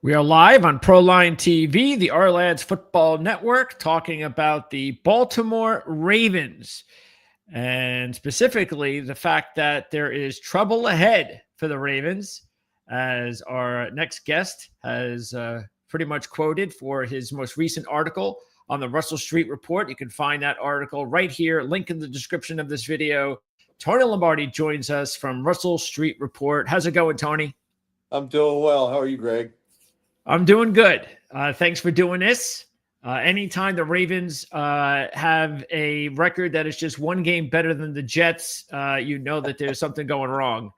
We are live on Proline TV, the Our Football Network, talking about the Baltimore Ravens, and specifically the fact that there is trouble ahead for the Ravens, as our next guest has pretty much quoted for his most recent article on the Russell Street Report. You can find that article right here, link in the description of this video. Tony Lombardi joins us from Russell Street Report. How's it going, Tony? I'm doing well. How are you, Greg? I'm doing good. Thanks for doing this. Anytime the Ravens have a record that is just one game better than the Jets, you know that there's something going wrong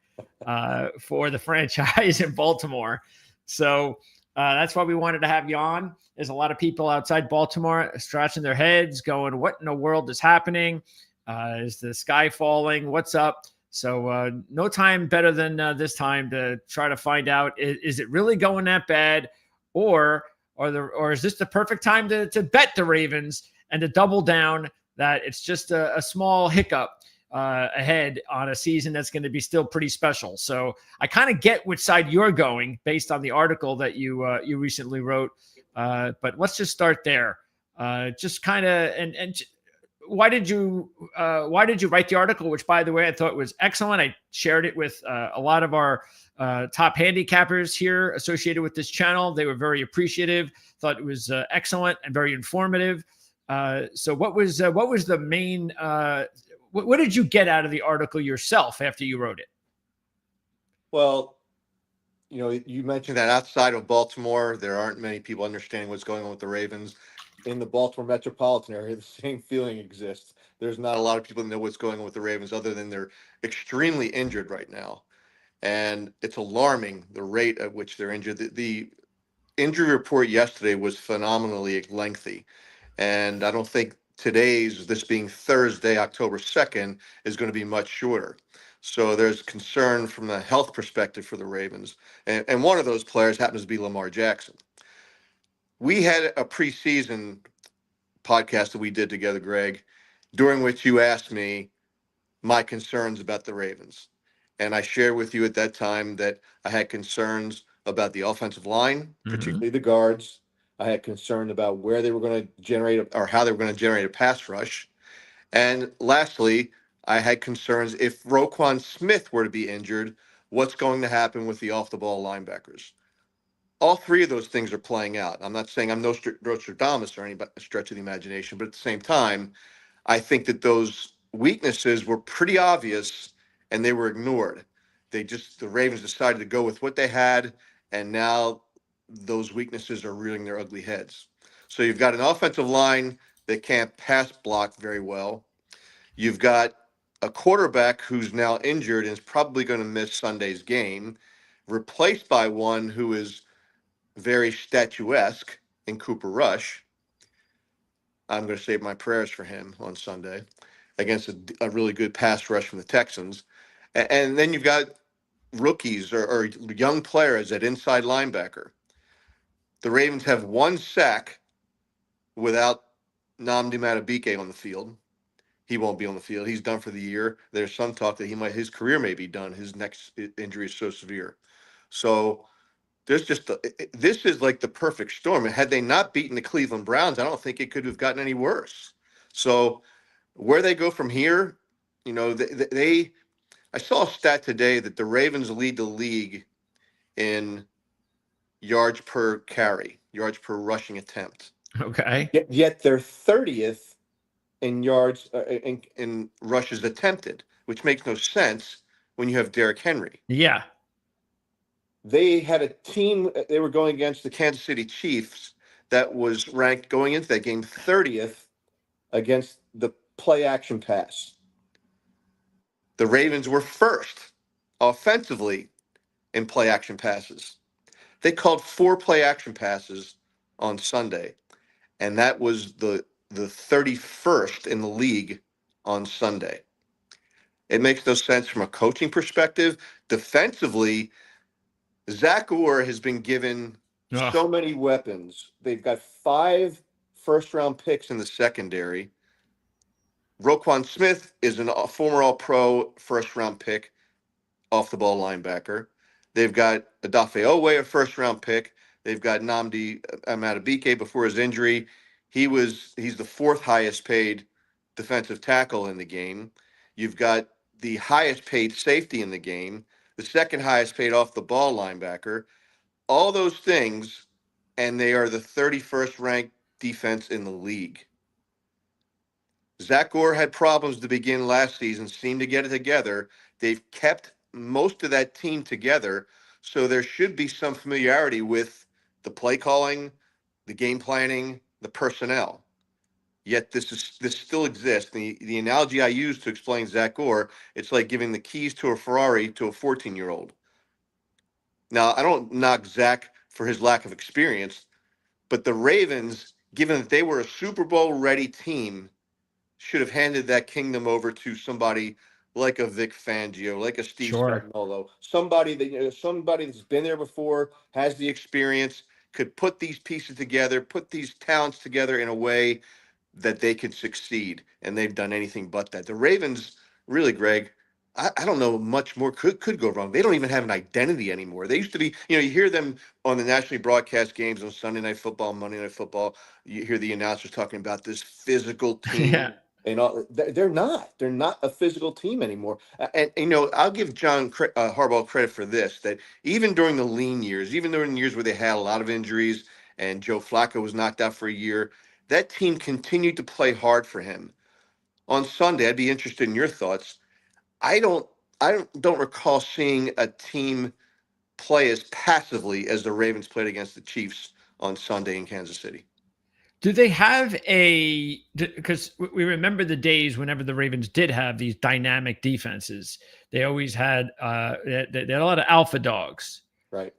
for the franchise in Baltimore. So that's why we wanted to have you on. There's a lot of people outside Baltimore scratching their heads going, what in the world is happening? Is the sky falling? What's up? So no time better than this time to try to find out, is it really going that bad? Or is this the perfect time to bet the Ravens and to double down that it's just a small hiccup ahead on a season that's going to be still pretty special? So I kind of get which side you're going based on the article that you recently wrote. But let's just start there. Just kind of and why did you write the article, which, by the way, I thought was excellent. I shared it with a lot of our top handicappers here associated with this channel. They were very appreciative, thought it was excellent and very informative. So what was the main, what did you get out of the article yourself after you wrote it? Well, you mentioned that outside of Baltimore, there aren't many people understanding what's going on with the Ravens. In the Baltimore metropolitan area, the same feeling exists. There's not a lot of people that know what's going on with the Ravens other than they're extremely injured right now. And it's alarming the rate at which they're injured. The injury report yesterday was phenomenally lengthy. And I don't think this being Thursday, October 2nd, is going to be much shorter. So there's concern from the health perspective for the Ravens. And one of those players happens to be Lamar Jackson. We had a preseason podcast that we did together, Greg, during which you asked me my concerns about the Ravens. And I shared with you at that time that I had concerns about the offensive line, particularly the guards. I had concern about where they were going to generate or how they were going to generate a pass rush. And lastly, I had concerns if Roquan Smith were to be injured, what's going to happen with the off-the-ball linebackers? All three of those things are playing out. I'm not saying I'm Nostradamus or any stretch of the imagination, but at the same time, I think that those weaknesses were pretty obvious and they were ignored. The Ravens decided to go with what they had, and now those weaknesses are rearing their ugly heads. So you've got an offensive line that can't pass block very well. You've got a quarterback who's now injured and is probably going to miss Sunday's game, replaced by one who is very statuesque in Cooper Rush. I'm going to save my prayers for him on Sunday against a really good pass rush from the Texans. And then you've got rookies or young players at inside linebacker. The Ravens have one sack without Nnamdi Madubuike on the field. He won't be on the field. He's done for the year. There's some talk that his career may be done. His next injury is so severe. So this is like the perfect storm. And had they not beaten the Cleveland Browns, I don't think it could have gotten any worse. So where they go from here, I saw a stat today that the Ravens lead the league in yards per carry, yards per rushing attempt. Okay. Yet they're 30th in yards in rushes attempted, which makes no sense when you have Derrick Henry. Yeah. They had a team, they were going against the Kansas City Chiefs that was ranked going into that game 30th against the play action pass. The Ravens were first offensively in play action passes. They called 4 play action passes on Sunday, and that was the 31st in the league on Sunday. It makes no sense from a coaching perspective. Defensively, Zach Orr has been given so many weapons. They've got 5 first-round picks in the secondary. Roquan Smith is a former All-Pro first-round pick, off-the-ball linebacker. They've got Odafe Oweh, a first-round pick. They've got Nnamdi Amadubike before his injury. He's the fourth highest paid defensive tackle in the game. You've got the highest paid safety in the game, the second highest paid off the ball linebacker. All those things, and they are the 31st ranked defense in the league. Zach Gore had problems to begin last season, seemed to get it together. They've kept most of that team together, so there should be some familiarity with the play calling, the game planning, the personnel. Yet this still exists. The analogy I use to explain Zach Gore, it's like giving the keys to a Ferrari to a 14-year-old. Now, I don't knock Zach for his lack of experience, but the Ravens, given that they were a Super Bowl ready team, should have handed that kingdom over to somebody like a Vic Fangio, like a Steve Sure. Spagnuolo, somebody that's been there before, has the experience, could put these pieces together, put these talents together in a way that they could succeed. And they've done anything but that. The Ravens, really, Greg, I don't know much more could go wrong. They don't even have an identity anymore. They used to be, you hear them on the nationally broadcast games on Sunday Night Football, Monday Night Football. You hear the announcers talking about this physical Yeah. team. And all, they're not. They're not a physical team anymore. And I'll give John Harbaugh credit for this. That even during the lean years, even during the years where they had a lot of injuries, and Joe Flacco was knocked out for a year, that team continued to play hard for him. On Sunday, I'd be interested in your thoughts. I don't I don't recall seeing a team play as passively as the Ravens played against the Chiefs on Sunday in Kansas City. Do they have because we remember the days whenever the Ravens did have these dynamic defenses, they always had they had a lot of alpha dogs. Right.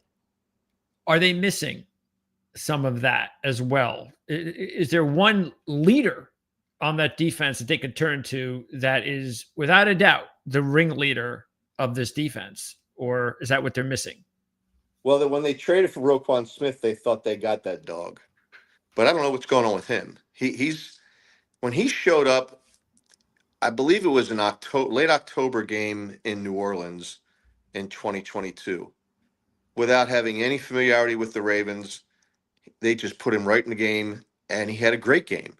Are they missing some of that as well? Is there one leader on that defense that they could turn to that is without a doubt the ringleader of this defense, or is that what they're missing? Well, when they traded for Roquan Smith, they thought they got that dog, but I don't know what's going on with him. He's when he showed up, I believe it was an late October game in New Orleans in 2022. Without having any familiarity with the Ravens, they just put him right in the game, and he had a great game.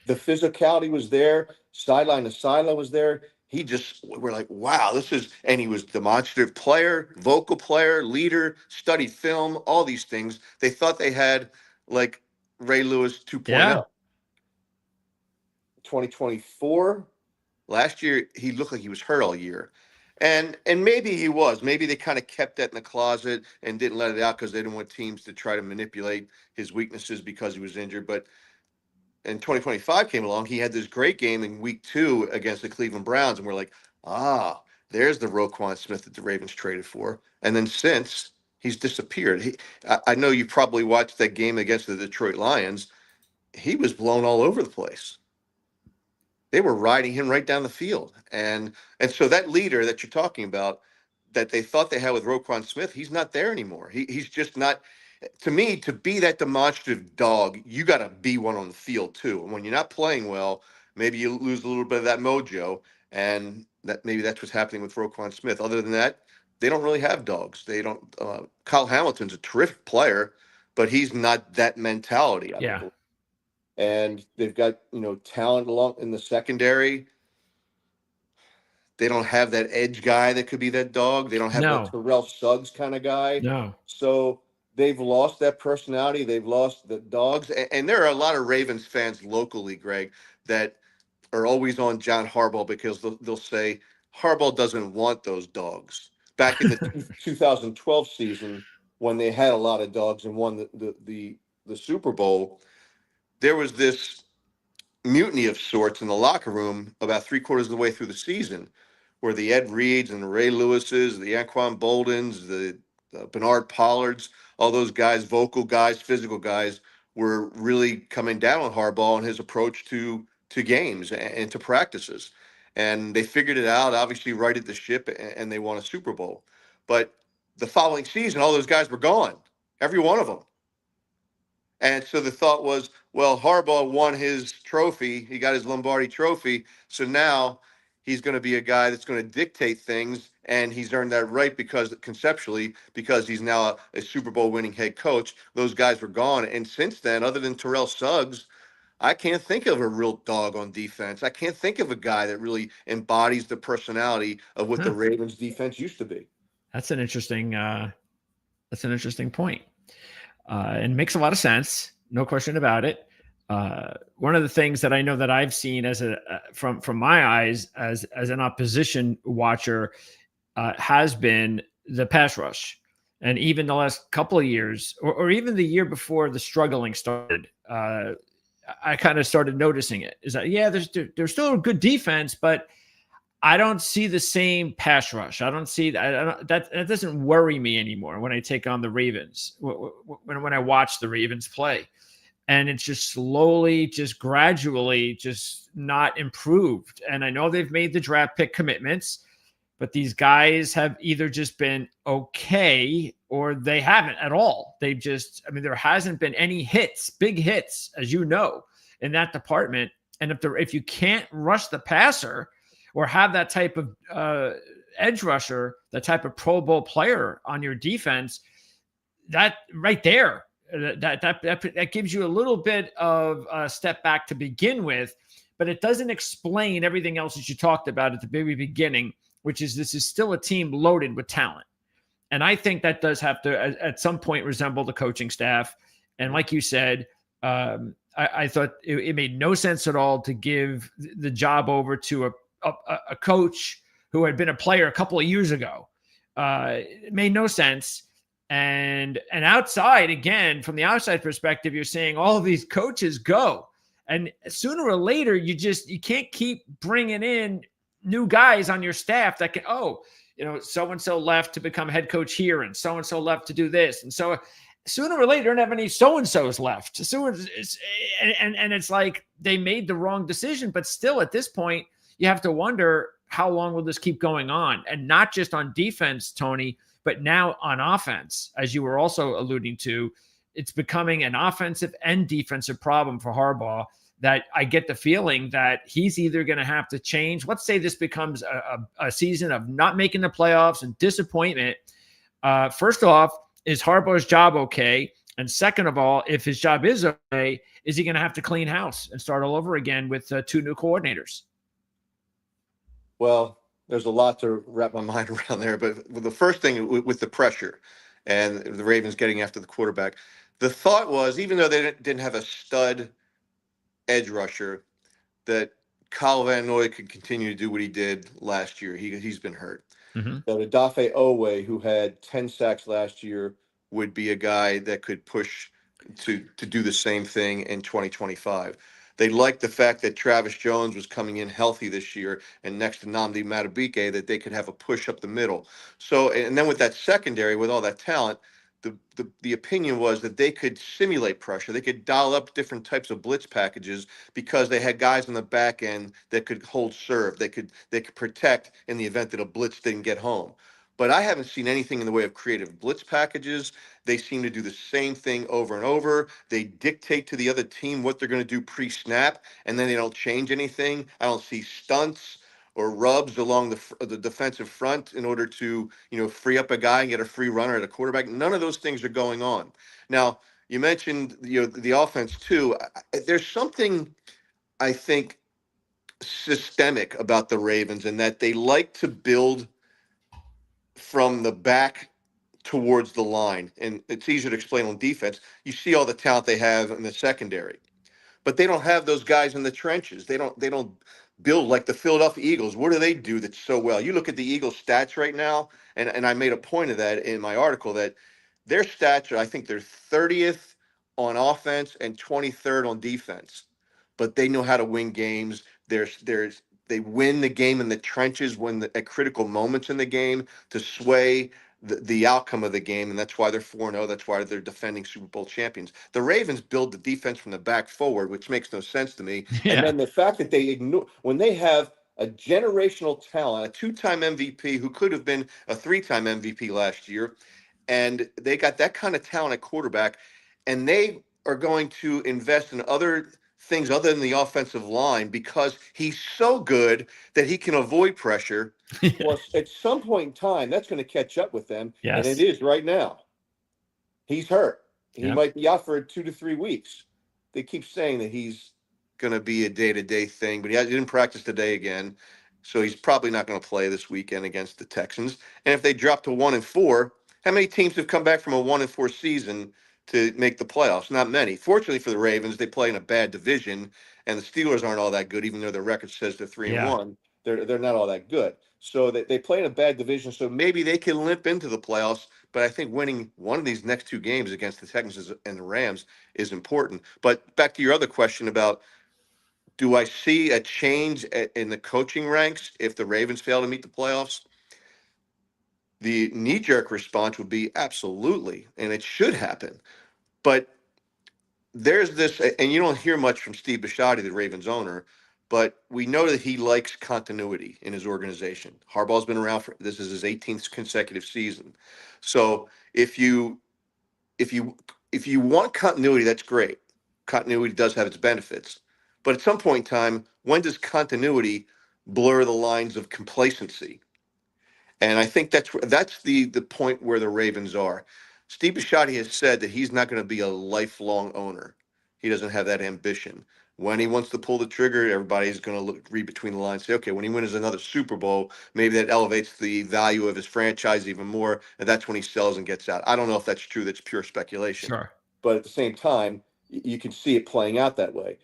The physicality was there, sideline to sideline was there. We're like, wow, and he was demonstrative player, vocal player, leader, studied film, all these things. They thought they had like Ray Lewis 2.0. Yeah. 2024, last year, he looked like he was hurt all year. And maybe he was. Maybe they kind of kept that in the closet and didn't let it out because they didn't want teams to try to manipulate his weaknesses because he was injured. But and 2025 came along, he had this great game in week 2 against the Cleveland Browns. And we're like, there's the Roquan Smith that the Ravens traded for. And then since he's disappeared, I know you probably watched that game against the Detroit Lions. He was blown all over the place. They were riding him right down the field. And so that leader that you're talking about that they thought they had with Roquan Smith, he's not there anymore. He's just not. To me, to be that demonstrative dog, you got to be one on the field too. And when you're not playing well, maybe you lose a little bit of that mojo, and that's what's happening with Roquan Smith. Other than that, they don't really have dogs. They don't. Kyle Hamilton's a terrific player, but he's not that mentality. I don't Yeah. believe. And they've got talent along in the secondary. They don't have that edge guy that could be that dog. They don't have that No. Terrell Suggs kind of guy. No. So they've lost that personality. They've lost the dogs. And there are a lot of Ravens fans locally, Greg, that are always on John Harbaugh because they'll say Harbaugh doesn't want those dogs. Back in the 2012 season, when they had a lot of dogs and won the Super Bowl, there was this mutiny of sorts in the locker room about 3/4 of the way through the season, where the Ed Reeds and the Ray Lewises, the Anquan Boldens, the Bernard Pollards, all those guys, vocal guys, physical guys, were really coming down on Harbaugh and his approach to games and to practices. And they figured it out, obviously righted the ship, and they won a Super Bowl. But the following season, all those guys were gone, every one of them. And so the thought was, well, Harbaugh won his trophy. He got his Lombardi trophy. So now he's going to be a guy that's going to dictate things, and he's earned that right because conceptually, because he's now a Super Bowl winning head coach. Those guys were gone, and since then, other than Terrell Suggs, I can't think of a real dog on defense. I can't think of a guy that really embodies the personality of what the Huh. Ravens defense used to be. That's an interesting. That's an interesting point, and makes a lot of sense. No question about it. One of the things that I know that I've seen as from my eyes as an opposition watcher has been the pass rush, and even the last couple of years, or even the year before the struggling started. I kind of started noticing it. Is that there's still a good defense, but I don't see the same pass rush. I don't see that. That doesn't worry me anymore when I take on the Ravens. When I watch the Ravens play, and it's just slowly, just gradually, just not improved. And I know they've made the draft pick commitments, but these guys have either just been okay or they haven't at all. They've just, I mean, there hasn't been any hits, big hits, as you know, in that department. And if you can't rush the passer or have that type of edge rusher, that type of Pro Bowl player on your defense, that right there, that gives you a little bit of a step back to begin with, but it doesn't explain everything else that you talked about at the very beginning, which is this is still a team loaded with talent. And I think that does have to, at some point, resemble the coaching staff. And like you said, I thought it made no sense at all to give the job over to a coach who had been a player a couple of years ago. It made no sense. And outside, again, from the outside perspective, you're saying all of these coaches go. And sooner or later, you can't keep bringing in new guys on your staff that can, so-and-so left to become head coach here and so-and-so left to do this. And so sooner or later, don't have any so-and-sos left. And it's like they made the wrong decision. But still, at this point, you have to wonder, how long will this keep going on? And not just on defense, Tony, but now on offense, as you were also alluding to. It's becoming an offensive and defensive problem for Harbaugh, that I get the feeling that he's either going to have to change. Let's say this becomes a season of not making the playoffs and disappointment. First off, is Harbaugh's job okay? And second of all, if his job is okay, is he going to have to clean house and start all over again with two new coordinators? Well, there's a lot to wrap my mind around there. But the first thing with the pressure and the Ravens getting after the quarterback, the thought was, even though they didn't have a stud edge rusher, that Kyle Van Noy could continue to do what he did last year. He's been hurt. Mm-hmm. That Odafe Owe, who had 10 sacks last year, would be a guy that could push to do the same thing in 2025. They liked the fact that Travis Jones was coming in healthy this year, and next to Nnamdi Madubuike, that they could have a push up the middle. So, and then with that secondary, with all that talent, the opinion was that they could simulate pressure. They could dial up different types of blitz packages because they had guys on the back end that could hold serve. They could protect in the event that a blitz didn't get home. But I haven't seen anything in the way of creative blitz packages. They seem to do the same thing over and over. They dictate to the other team what they're going to do pre-snap, and then they don't change anything. I don't see stunts or rubs along the defensive front in order to free up a guy and get a free runner at a quarterback. None of those things are going on. Now, you mentioned the offense too. There's something, I think, systemic about the Ravens, in that they like to build from the back towards the line. And it's easier to explain on defense. You see all the talent they have in the secondary, but they don't have those guys in the trenches. They don't build like the Philadelphia Eagles. What do they do that's so well? You look at the Eagles stats right now, and I made a point of that in my article, that their stats are, I think they're 30th on offense and 23rd on defense, but they know how to win games. They win the game in the trenches at critical moments in the game to sway the outcome of the game, and that's why they're 4-0. That's why they're defending Super Bowl champions. The Ravens build the defense from the back forward, which makes no sense to me. Yeah. And then the fact that they ignore, when they have a generational talent, a two-time MVP who could have been a three-time MVP last year, and they got that kind of talent at quarterback, and they are going to invest in other things other than the offensive line because he's so good that he can avoid pressure. Well, at some point in time, that's going to catch up with them, and it Yes. is right now. He's hurt. He Yep. might be out for 2 to 3 weeks. They keep saying that he's going to be a day-to-day thing, but he didn't practice today again, so he's probably not going to play this weekend against the Texans. And if they drop to 1-4, how many teams have come back from a 1-4 season to make the playoffs? Not many. Fortunately for the Ravens, they play in a bad division, and the Steelers aren't all that good, even though their record says they're 3 and Yeah. 1. They're not all that good. So they play in a bad division, so maybe they can limp into the playoffs. But I think winning one of these next 2 games against the Texans and the Rams is important. But back to your other question about, do I see a change in the coaching ranks if the Ravens fail to meet the playoffs? The knee-jerk response would be absolutely, and it should happen. But there's this, and you don't hear much from Steve Bisciotti, the Ravens owner, but we know that he likes continuity in his organization. Harbaugh's been around for, this is his 18th consecutive season. So if you if you if you want continuity, that's great. Continuity does have its benefits, but at some point in time, when does continuity blur the lines of complacency? And I think that's the point where the Ravens are. Steve Bisciotti has said that he's not going to be a lifelong owner. He doesn't have that ambition. When he wants to pull the trigger, everybody's going to read between the lines, say, okay, when he wins another Super Bowl, maybe that elevates the value of his franchise even more, and that's when he sells and gets out. I don't know if that's true. That's pure speculation. Sure. But at the same time, you can see it playing out that way.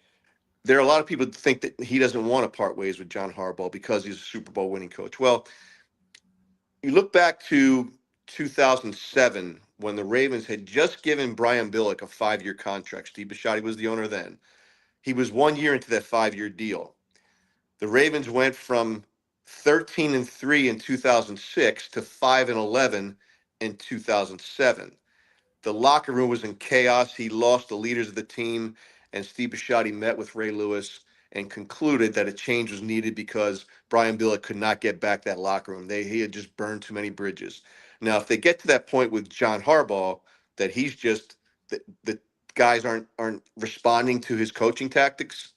There are a lot of people that think that he doesn't want to part ways with John Harbaugh because he's a Super Bowl winning coach. Well, you look back to 2007 when the Ravens had just given Brian Billick a 5-year contract. Steve Bisciotti was the owner then. He was 1 year into that 5-year deal. The Ravens went from 13-3 in 2006 to 5-11 in 2007. The locker room was in chaos. He lost the leaders of the team, and Steve Bisciotti met with Ray Lewis and concluded that a change was needed because Brian Billick could not get back that locker room. He had just burned too many bridges. Now, if they get to that point with John Harbaugh, that he's just the guys aren't responding to his coaching tactics,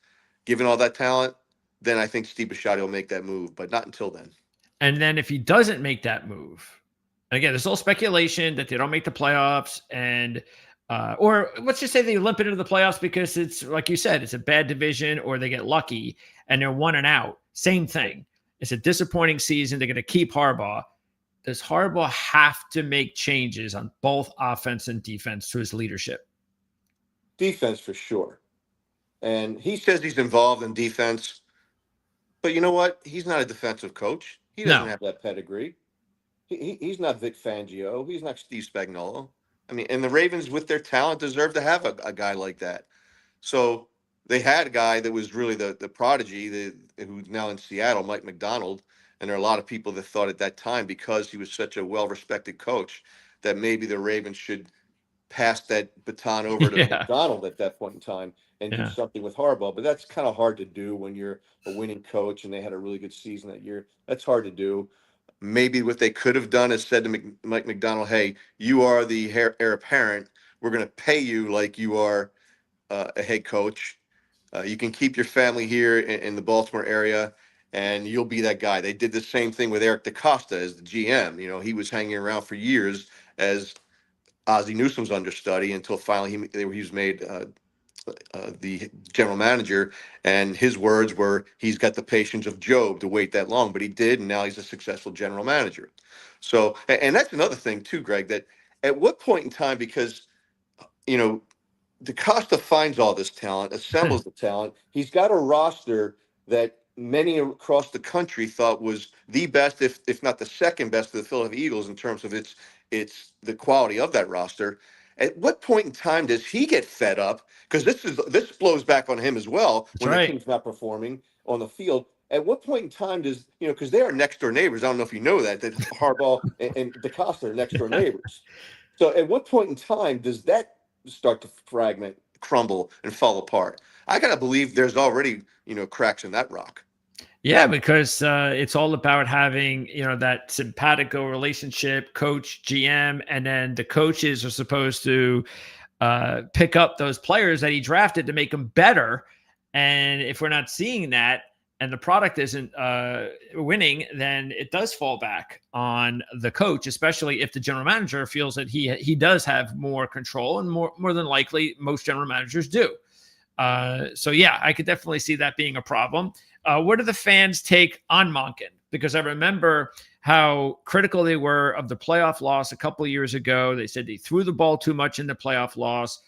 given all that talent, then I think Steve Bisciotti will make that move, but not until then. And then if he doesn't make that move, again, there's all speculation that they don't make the playoffs, and or let's just say they limp into the playoffs because it's like you said, it's a bad division, or they get lucky and they're 1-out. Same thing. It's a disappointing season. They're going to keep Harbaugh. Does Harbaugh have to make changes on both offense and defense to his leadership? Defense for sure. And he says he's involved in defense. But you know what? He's not a defensive coach. He doesn't No. have that pedigree. He's not Vic Fangio. He's not Steve Spagnuolo. I mean, and the Ravens, with their talent, deserve to have a guy like that. So they had a guy that was really the prodigy, who's now in Seattle, Mike McDonald. And there are a lot of people that thought at that time, because he was such a well-respected coach, that maybe the Ravens should pass that baton over to Yeah. McDonald at that point in time and do Yeah. something with Harbaugh. But that's kind of hard to do when you're a winning coach and they had a really good season that year. That's hard to do. Maybe what they could have done is said to Mike McDonald, hey, you are the heir apparent. We're going to pay you like you are a head coach. You can keep your family here in the Baltimore area, and you'll be that guy. They did the same thing with Eric DaCosta as the GM. You know, he was hanging around for years as Ozzie Newsome's understudy until finally he was made the general manager. And his words were, he's got the patience of Job to wait that long, but he did, and now he's a successful general manager. So, and that's another thing too, Greg, that at what point in time, because, you know, DaCosta finds all this talent, assembles the talent. He's got a roster that many across the country thought was the best, if not the second best, of the Philadelphia Eagles in terms of its the quality of that roster. At what point in time does he get fed up? Because this blows back on him as well That's when the right. team's not performing on the field. At what point in time does, because they are next door neighbors. I don't know if you know that Harbaugh and DaCosta are next door neighbors. So at what point in time does that start to fragment, crumble, and fall apart? I gotta believe there's already cracks in that rock. Yeah, because it's all about having, that simpatico relationship, coach, GM, and then the coaches are supposed to pick up those players that he drafted to make them better. And if we're not seeing that and the product isn't winning, then it does fall back on the coach, especially if the general manager feels that he does have more control, and more than likely most general managers do. So yeah, I could definitely see that being a problem. What do the fans take on Monken? Because I remember how critical they were of the playoff loss a couple of years ago. They said he threw the ball too much in the playoff loss.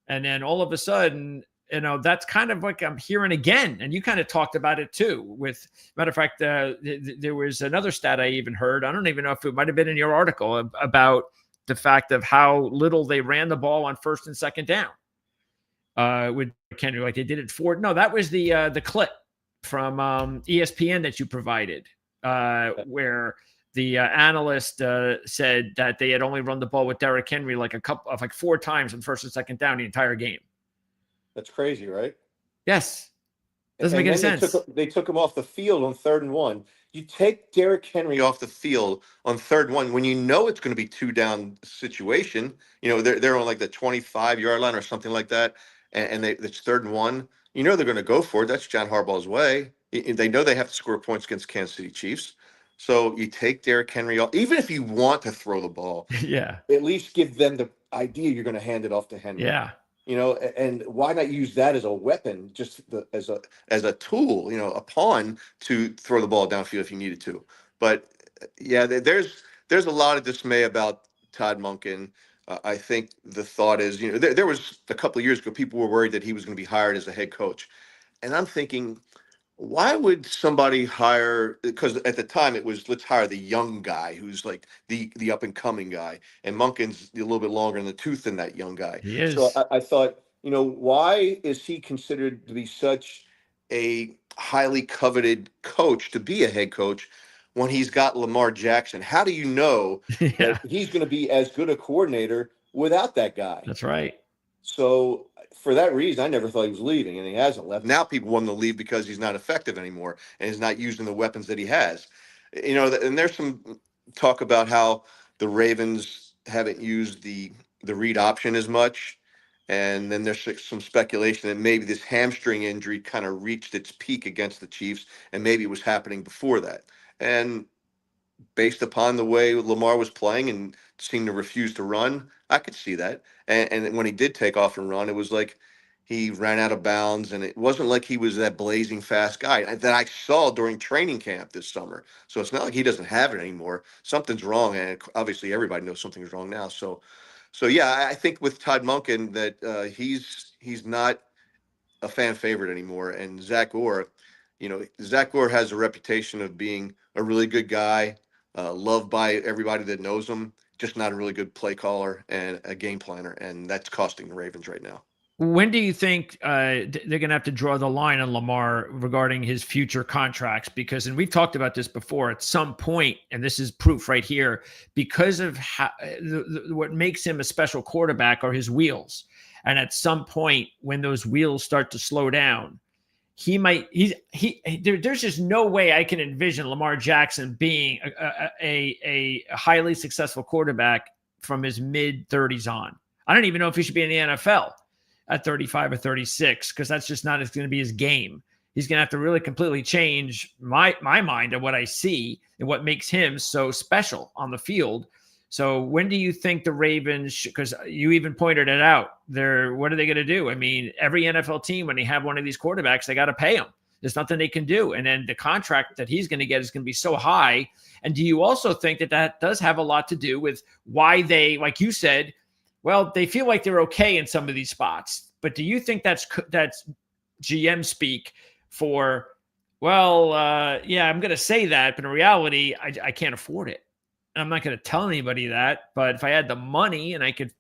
And then all of a sudden, that's kind of like I'm hearing again. And you kind of talked about it too. With matter of fact, there was another stat I even heard. I don't even know if it might have been in your article about the fact of how little they ran the ball on first and second down with Henry, like they did it for. No, that was the clip from ESPN that you provided, where the analyst said that they had only run the ball with Derrick Henry like four times on first and second down the entire game. That's crazy, right? Yes. Doesn't make any sense. They took him off the field on 3rd and 1. You take Derrick Henry off the field on 3rd and 1 when you know it's going to be 2-down situation. They're on like the 25-yard line or something like that, and it's 3rd and 1. You know they're going to go for it. That's John Harbaugh's way. They know they have to score points against Kansas City Chiefs. So you take Derrick Henry off, even if you want to throw the ball. Yeah. At least give them the idea you're going to hand it off to Henry. Yeah. And why not use that as a weapon, just as a tool, a pawn to throw the ball downfield if you needed to. But yeah, there's a lot of dismay about Todd Monken. I think the thought is, there was a couple of years ago, people were worried that he was going to be hired as a head coach. And I'm thinking, why would somebody hire? Because at the time it was, let's hire the young guy who's like the up and coming guy, and Munkin's a little bit longer in the tooth than that young guy. He is. So I thought, why is he considered to be such a highly coveted coach to be a head coach when he's got Lamar Jackson? How do you know that he's going to be as good a coordinator without that guy? That's right. So for that reason, I never thought he was leaving, and he hasn't left. Now people want him to leave because he's not effective anymore and is not using the weapons that he has. And there's some talk about how the Ravens haven't used the read option as much. And then there's some speculation that maybe this hamstring injury kind of reached its peak against the Chiefs, and maybe it was happening before that. And based upon the way Lamar was playing and seemed to refuse to run, I could see that. And when he did take off and run, it was like he ran out of bounds, and it wasn't like he was that blazing fast guy that I saw during training camp this summer. So it's not like he doesn't have it anymore. Something's wrong, and obviously everybody knows something's wrong now. So yeah, I think with Todd Monken that he's not a fan favorite anymore. And Zach Orr, Zach Orr has a reputation of being a really good guy, loved by everybody that knows him, just not a really good play caller and a game planner. And that's costing the Ravens right now. When do you think they're going to have to draw the line on Lamar regarding his future contracts? Because, and we've talked about this before, at some point, and this is proof right here, because of what makes him a special quarterback are his wheels. And at some point, when those wheels start to slow down, there's just no way I can envision Lamar Jackson being a highly successful quarterback from his mid 30s on. I don't even know if he should be in the NFL at 35 or 36, because that's just not going to be his game. He's going to have to really completely change my mind of what I see and what makes him so special on the field. So when do you think the Ravens, because you even pointed it out, what are they going to do? I mean, every NFL team, when they have one of these quarterbacks, they got to pay him. There's nothing they can do. And then the contract that he's going to get is going to be so high. And do you also think that does have a lot to do with why they, like you said, well, they feel like they're okay in some of these spots, but do you think that's GM speak for, yeah, I'm going to say that, but in reality, I can't afford it. And I'm not going to tell anybody that, but if I had the money and I could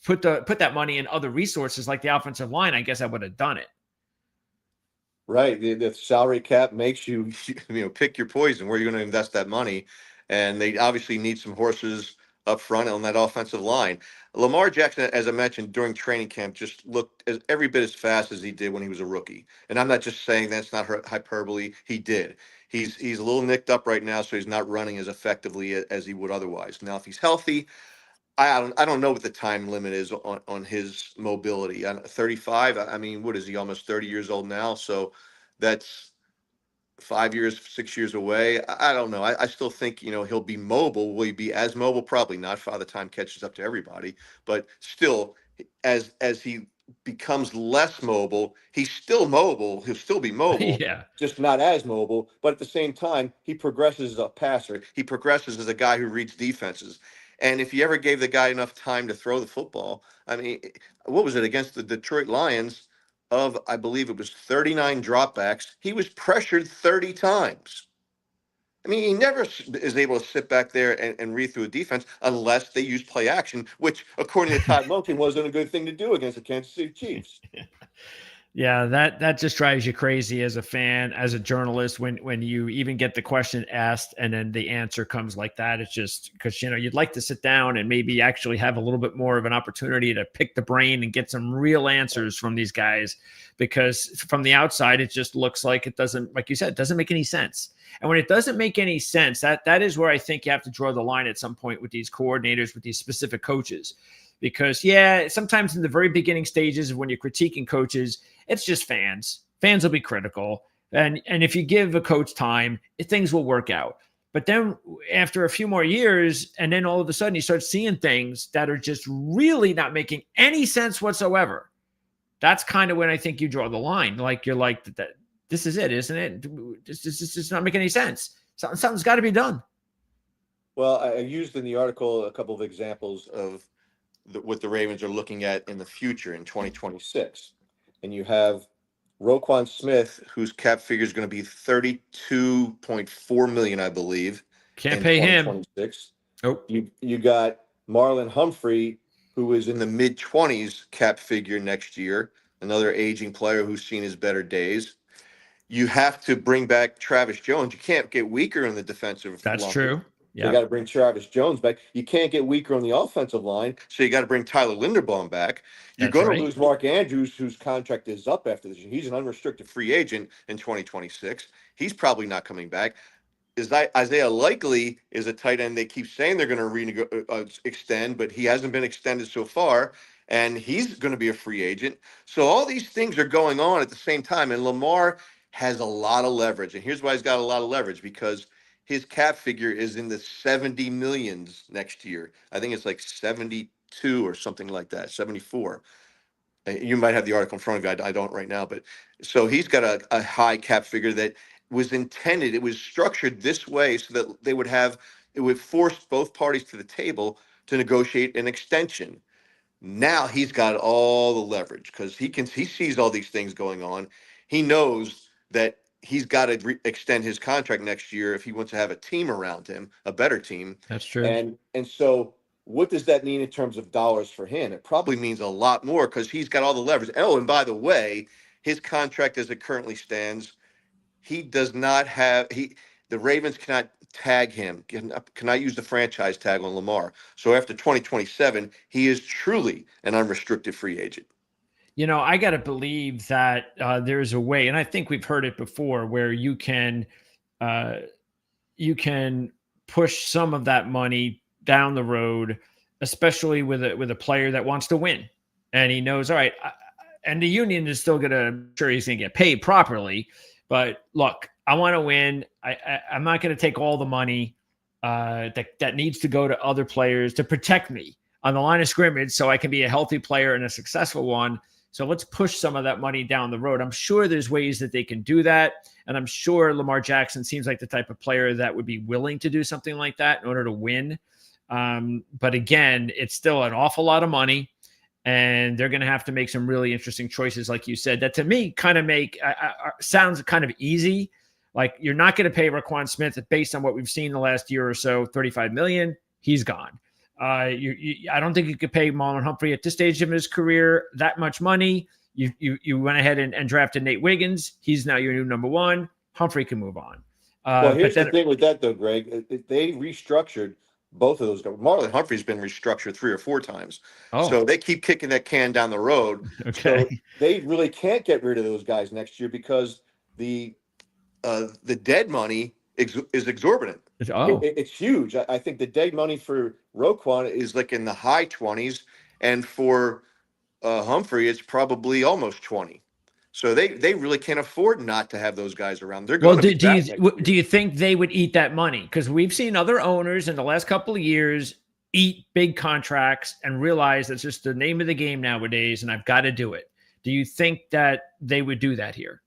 put that money in other resources like the offensive line, I guess I would have done it. Right. The salary cap makes you, pick your poison where you're going to invest that money. And they obviously need some horses up front on that offensive line. Lamar Jackson, as I mentioned, during training camp, just looked every bit as fast as he did when he was a rookie. And I'm not just saying that's not hyperbole. He did. He's a little nicked up right now, so he's not running as effectively as he would otherwise. Now, if he's healthy, I don't know what the time limit is on his mobility. 35. I mean, what is he? Almost 30 years old now. So that's 5 years, 6 years away. I don't know. I still think he'll be mobile. Will he be as mobile? Probably not. Father time catches up to everybody, but still, as he becomes less mobile, he's still mobile. He'll still be mobile, Yeah. just not as mobile. But at the same time, he progresses as a passer. He progresses as a guy who reads defenses. And if you ever gave the guy enough time to throw the football, I mean, what was it against the Detroit Lions? Of, I believe it was 39 dropbacks, he was pressured 30 times. I mean, he never is able to sit back there and read through a defense unless they use play action, which, according to Todd Monken, wasn't a good thing to do against the Kansas City Chiefs. Yeah, that just drives you crazy as a fan, as a journalist, when you even get the question asked and then the answer comes like that. It's just because you'd like to sit down and maybe actually have a little bit more of an opportunity to pick the brain and get some real answers from these guys, because from the outside it just looks like it doesn't, like you said, it doesn't make any sense. And when it doesn't make any sense, that is where I think you have to draw the line at some point with these coordinators, with these specific coaches. Because sometimes in the very beginning stages of when you're critiquing coaches, it's just fans. Fans will be critical. And if you give a coach time, things will work out. But then after a few more years, and then all of a sudden you start seeing things that are just really not making any sense whatsoever. That's kind of when I think you draw the line. Like you're like, this is it, isn't it? This is not making any sense. Something's got to be done. Well, I used in the article a couple of examples of what the Ravens are looking at in the future in 2026. And you have Roquan Smith, whose cap figure is going to be 32.4 million, I believe, Can't in pay him. 2026. Nope. You got Marlon Humphrey, who is in the mid 20s cap figure next year, another aging player who's seen his better days. You have to bring back Travis Jones. You can't get weaker in the defensive That's line. true. So you got to bring Travis Jones back. You can't get weaker on the offensive line, so you got to bring Tyler Linderbaum back. You're That's going right. to lose Mark Andrews, whose contract is up after this year. He's an unrestricted free agent in 2026. He's probably not coming back. Isaiah Likely is a tight end they keep saying they're going to extend, but he hasn't been extended so far, and he's going to be a free agent. So all these things are going on at the same time, and Lamar has a lot of leverage. And here's why he's got a lot of leverage, because his cap figure is in the 70 millions next year. I think it's like 72 or something like that, 74. You might have the article in front of you. I don't right now, but so he's got a high cap figure that was intended. It was structured this way so that it would force both parties to the table to negotiate an extension. Now he's got all the leverage because he sees all these things going on. He knows that he's got to extend his contract next year if he wants to have a team around him, a better team. That's true. And so what does that mean in terms of dollars for him? It probably means a lot more because he's got all the leverage. Oh, and by the way, his contract as it currently stands, he does not have the Ravens cannot tag him, cannot use the franchise tag on Lamar. So after 2027, he is truly an unrestricted free agent. I got to believe that there's a way, and I think we've heard it before, where uh, you can push some of that money down the road, especially with a player that wants to win, and he knows, all right, and the union is still sure he's going to get paid properly, but look, I want to win. I'm not going to take all the money that needs to go to other players to protect me on the line of scrimmage so I can be a healthy player and a successful one. So let's push some of that money down the road. I'm sure there's ways that they can do that. And I'm sure Lamar Jackson seems like the type of player that would be willing to do something like that in order to win. But again, it's still an awful lot of money. And they're going to have to make some really interesting choices, like you said, that to me kind of sounds kind of easy. Like you're not going to pay Roquan Smith based on what we've seen the last year or so, $35 million. He's gone. I don't think you could pay Marlon Humphrey at this stage of his career that much money. You went ahead and drafted Nate Wiggins. He's now your new number one. Humphrey can move on. Well, here's the thing with that, though, Greg. They restructured both of those guys. Marlon Humphrey's been restructured 3 or 4 times. Oh. So they keep kicking that can down the road. Okay. So they really can't get rid of those guys next year because the dead money is exorbitant. Oh, It's huge. I think the dead money for Roquan is like in the high 20s, and for Humphrey, it's probably almost 20. So they really can't afford not to have those guys around. They're well, going to be back next do year. you think they would eat that money? Because we've seen other owners in the last couple of years eat big contracts and realize that's just the name of the game nowadays, and I've got to do it. Do you think that they would do that here?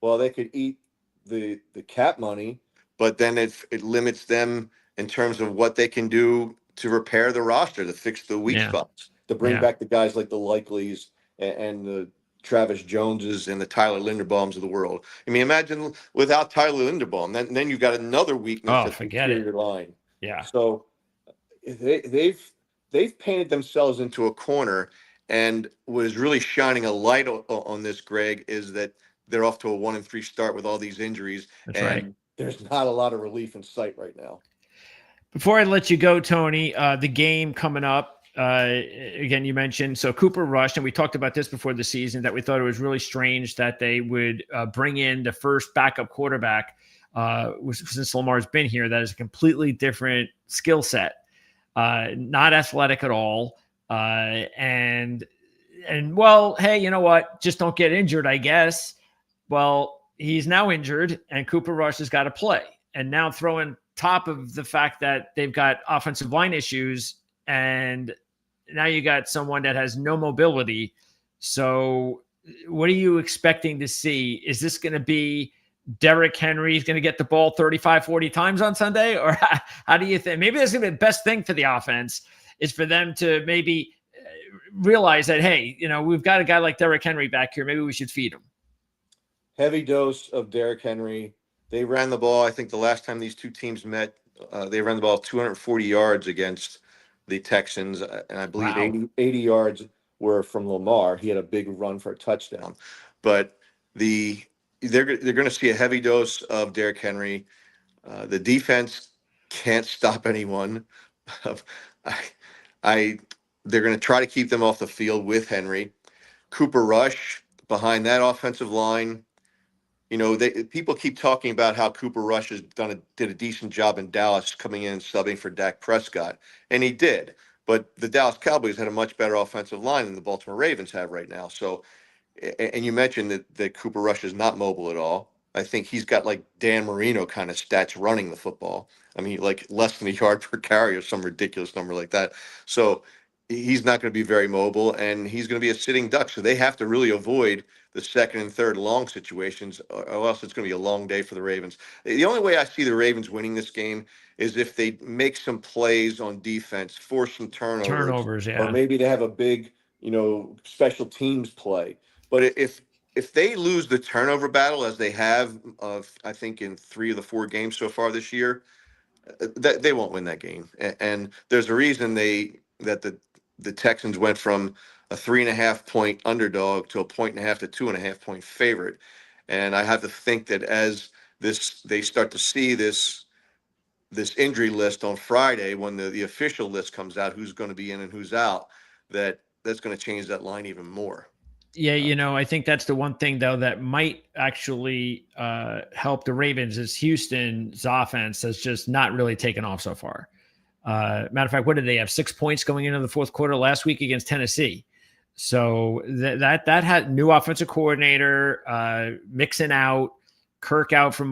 Well, they could eat the cap money, but then it limits them in terms of what they can do to repair the roster, to fix the weak Yeah, spots, to bring yeah. back the guys like the Likeleys and the Travis Joneses and the Tyler Linderbaums of the world. I mean, imagine without Tyler Linderbaum, then you've got another weakness Oh, at the forget it. interior line. Yeah, So they've painted themselves into a corner. And what is really shining a light on this, Greg, is that they're off to a 1-3 start with all these injuries, that's right. and there's not a lot of relief in sight right now. Before I let you go, Tony, the game coming up, again, you mentioned, so Cooper Rush, and we talked about this before the season, that we thought it was really strange that they would bring in the first backup quarterback since Lamar's been here. That is a completely different skill set, not athletic at all. And well, hey, you know what? Just don't get injured, I guess. Well, he's now injured, and Cooper Rush has got to play. And now throwing top of the fact that they've got offensive line issues, and now you got someone that has no mobility. So what are you expecting to see? Is this going to be Derrick Henry's going to get the ball 35, 40 times on Sunday? Or how do you think? Maybe that's going to be the best thing for the offense is for them to maybe realize that, hey, we've got a guy like Derrick Henry back here. Maybe we should feed him. Heavy dose of Derrick Henry. They ran the ball. I think the last time these two teams met, they ran the ball 240 yards against the Texans, and I believe Wow. 80 yards were from Lamar. He had a big run for a touchdown. But they're going to see a heavy dose of Derrick Henry. The defense can't stop anyone. I, they're going to try to keep them off the field with Henry. Cooper Rush behind that offensive line. People keep talking about how Cooper Rush did a decent job in Dallas coming in and subbing for Dak Prescott, and he did. But the Dallas Cowboys had a much better offensive line than the Baltimore Ravens have right now. So, and you mentioned that Cooper Rush is not mobile at all. I think he's got like Dan Marino kind of stats running the football. I mean, like less than a yard per carry or some ridiculous number like that. So he's not going to be very mobile, and he's going to be a sitting duck. So they have to really avoid the second and third long situations, or else it's going to be a long day for the Ravens. The only way I see the Ravens winning this game is if they make some plays on defense, force some turnovers, Turnovers, or yeah. maybe they have a big, special teams play. But if they lose the turnover battle as they have, I think in 3 of the 4 games so far this year, that they won't win that game. And there's a reason that the Texans went from a 3.5 point underdog to a 1.5 to 2.5 point favorite. And I have to think that as they start to see this injury list on Friday, when the official list comes out, who's going to be in and who's out, that's going to change that line even more. Yeah, I think that's the one thing though that might actually help the Ravens is Houston's offense has just not really taken off so far. Matter of fact, what did they have? 6 points going into the fourth quarter last week against Tennessee. So that had new offensive coordinator, Mixon out, Kirk out for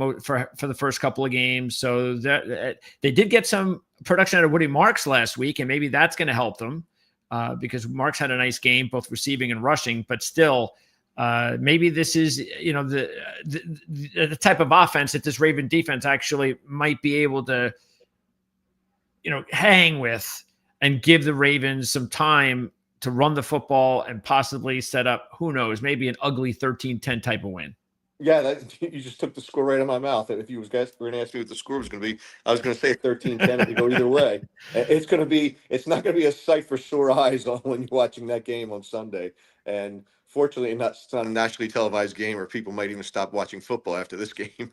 the first couple of games. So that they did get some production out of Woody Marks last week, and maybe that's going to help them because Marks had a nice game, both receiving and rushing. But still, maybe this is the type of offense that this Raven defense actually might be able to hang with and give the Ravens some time to run the football and possibly set up, who knows, maybe an ugly 13-10 type of win. Yeah, you just took the score right in my mouth. If you guys were going to ask me what the score was going to be, I was going to say 13-10. It could go either way. It's not going to be a sight for sore eyes when you're watching that game on Sunday. And fortunately, it's not a nationally televised game, or people might even stop watching football after this game.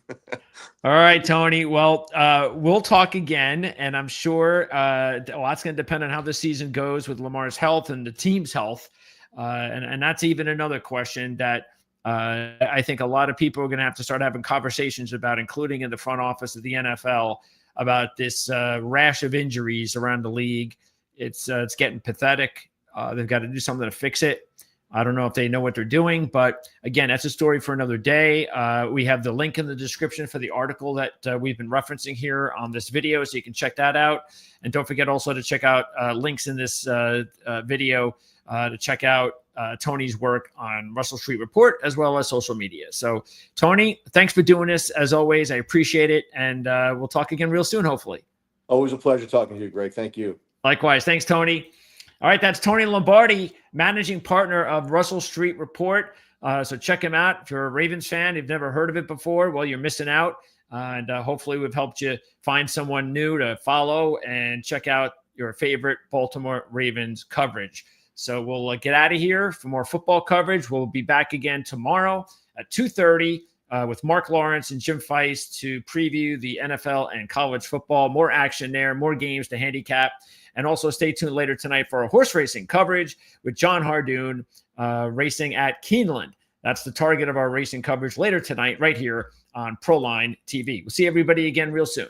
All right, Tony. Well, we'll talk again, and I'm sure a lot's going to depend on how the season goes with Lamar's health and the team's health. And that's even another question that I think a lot of people are going to have to start having conversations about, including in the front office of the NFL. about this rash of injuries around the league. It's getting pathetic. They've got to do something to fix it. I don't know if they know what they're doing, but again, that's a story for another day. We have the link in the description for the article that we've been referencing here on this video, so you can check that out. And don't forget also to check out links in this video to check out Tony's work on Russell Street Report as well as social media. So, Tony, thanks for doing this. As always, I appreciate it. And we'll talk again real soon, hopefully. Always a pleasure talking to you, Greg. Thank you. Likewise. Thanks, Tony. All right, that's Tony Lombardi, managing partner of Russell Street Report. So check him out. If you're a Ravens fan, you've never heard of it before, well, you're missing out. And hopefully we've helped you find someone new to follow and check out your favorite Baltimore Ravens coverage. So we'll get out of here for more football coverage. We'll be back again tomorrow at 2:30 with Mark Lawrence and Jim Feist to preview the NFL and college football. More action there, more games to handicap. And also stay tuned later tonight for our horse racing coverage with John Hardoon racing at Keeneland. That's the target of our racing coverage later tonight right here on Proline TV. We'll see everybody again real soon.